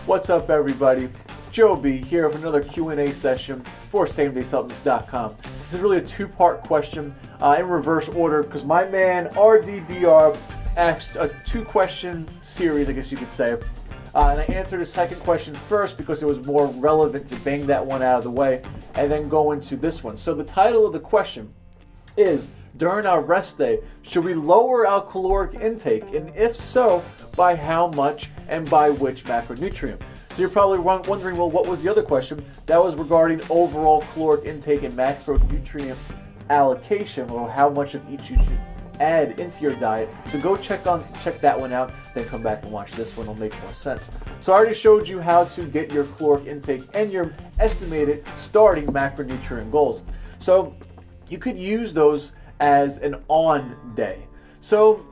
What's up, everybody? Joe B here with another Q&A session for SameDaySupplements.com. This is really a two-part question in reverse order because my man RDBR asked a two-question series, I guess you could say. And I answered the second question first because it was more relevant to bang that one out of the way and then go into this one. So the title of the question is, during our rest day, should we lower our caloric intake? And if so, by how much and by which macronutrient? So you're probably wondering, well, what was the other question? That was regarding overall caloric intake and macronutrient allocation, or how much of each you should add into your diet. So go check that one out, then come back and watch this one. It'll make more sense. So I already showed you how to get your caloric intake and your estimated starting macronutrient goals. So you could use those as an on day. So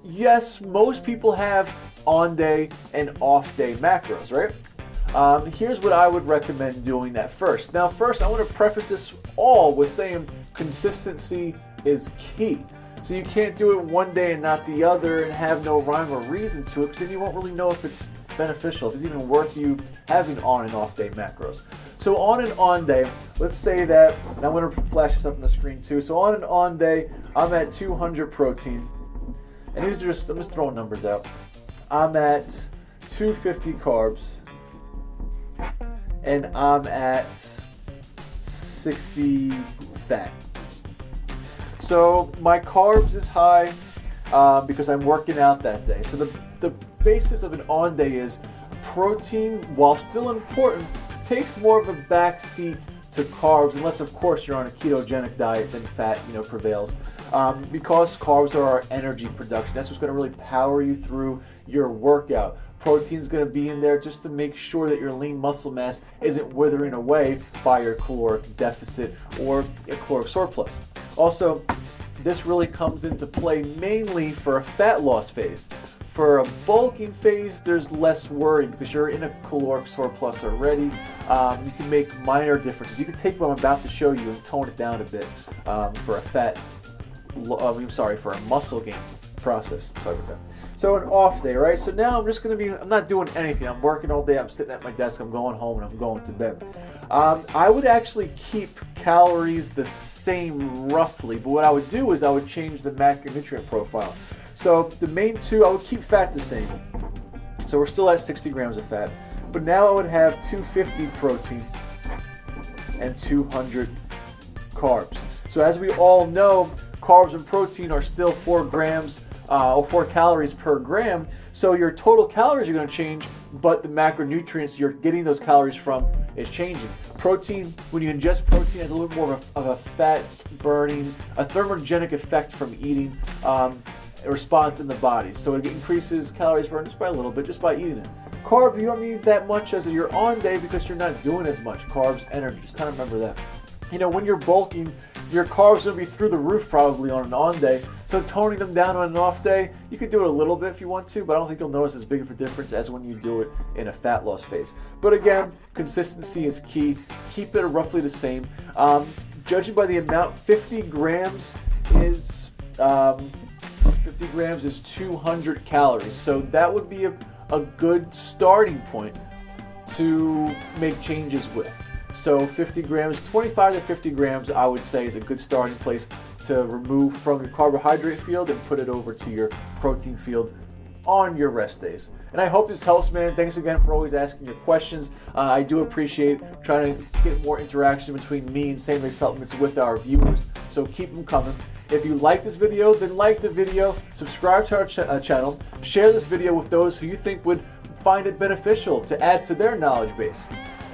yes, most people have on day and off day macros, right? Here's what I would recommend doing that first. Now first, I want to preface this all with saying consistency is key. So you can't do it one day and not the other and have no rhyme or reason to it, because then you won't really know if it's beneficial, if it's even worth you having on and off day macros. So on an on day, let's say that, and I'm going to flash this up on the screen too. So on an on day, I'm at 200 protein, and these are just, I'm just throwing numbers out. I'm at 250 carbs, and I'm at 60 fat. So my carbs is high because I'm working out that day. So the basis of an on day is protein, while still important, takes more of a back seat to carbs, unless of course you're on a ketogenic diet, then fat prevails. Because carbs are our energy production. That's what's going to really power you through your workout. Protein's going to be in there just to make sure that your lean muscle mass isn't withering away by your caloric deficit or a caloric surplus. Also, this really comes into play mainly for a fat loss phase. For a bulking phase, there's less worry because you're in a caloric surplus already. You can make minor differences. You can take what I'm about to show you and tone it down a bit for a muscle gain process. Sorry about that. So an off day, right? So now I'm not doing anything. I'm working all day. I'm sitting at my desk. I'm going home and I'm going to bed. I would actually keep calories the same roughly, but what I would do is I would change the macronutrient profile. So the main two, I would keep fat the same. So we're still at 60 grams of fat, but now I would have 250 protein and 200 carbs. So as we all know, carbs and protein are still 4 grams or 4 calories per gram. So your total calories are going to change, but the macronutrients you're getting those calories from is changing. Protein, when you ingest protein, has a little more of a fat burning, a thermogenic effect from eating. Response in the body, so it increases calories burned just by a little bit, just by eating it. Carb, you don't need that much as your on day because you're not doing as much. Carbs, energy, just kind of remember that. When you're bulking, your carbs are going to be through the roof probably on an on day, so toning them down on an off day, you can do it a little bit if you want to, but I don't think you'll notice as big of a difference as when you do it in a fat loss phase. But again, consistency is key. Keep it roughly the same. Judging by the amount, 50 grams is 200 calories. So that would be a good starting point to make changes with. So 50 grams, 25 to 50 grams, I would say is a good starting place to remove from your carbohydrate field and put it over to your protein field on your rest days. And I hope this helps, man. Thanks again for always asking your questions. I do appreciate trying to get more interaction between me and Same Day Supplements with our viewers. So keep them coming. If you like this video, then like the video, subscribe to our channel, share this video with those who you think would find it beneficial to add to their knowledge base.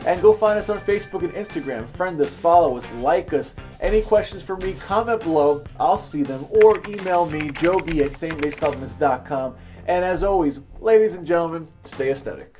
And go find us on Facebook and Instagram. Friend us, follow us, like us. Any questions for me, comment below. I'll see them. Or email me, joeb@SameDaySupplements.com. And as always, ladies and gentlemen, stay aesthetic.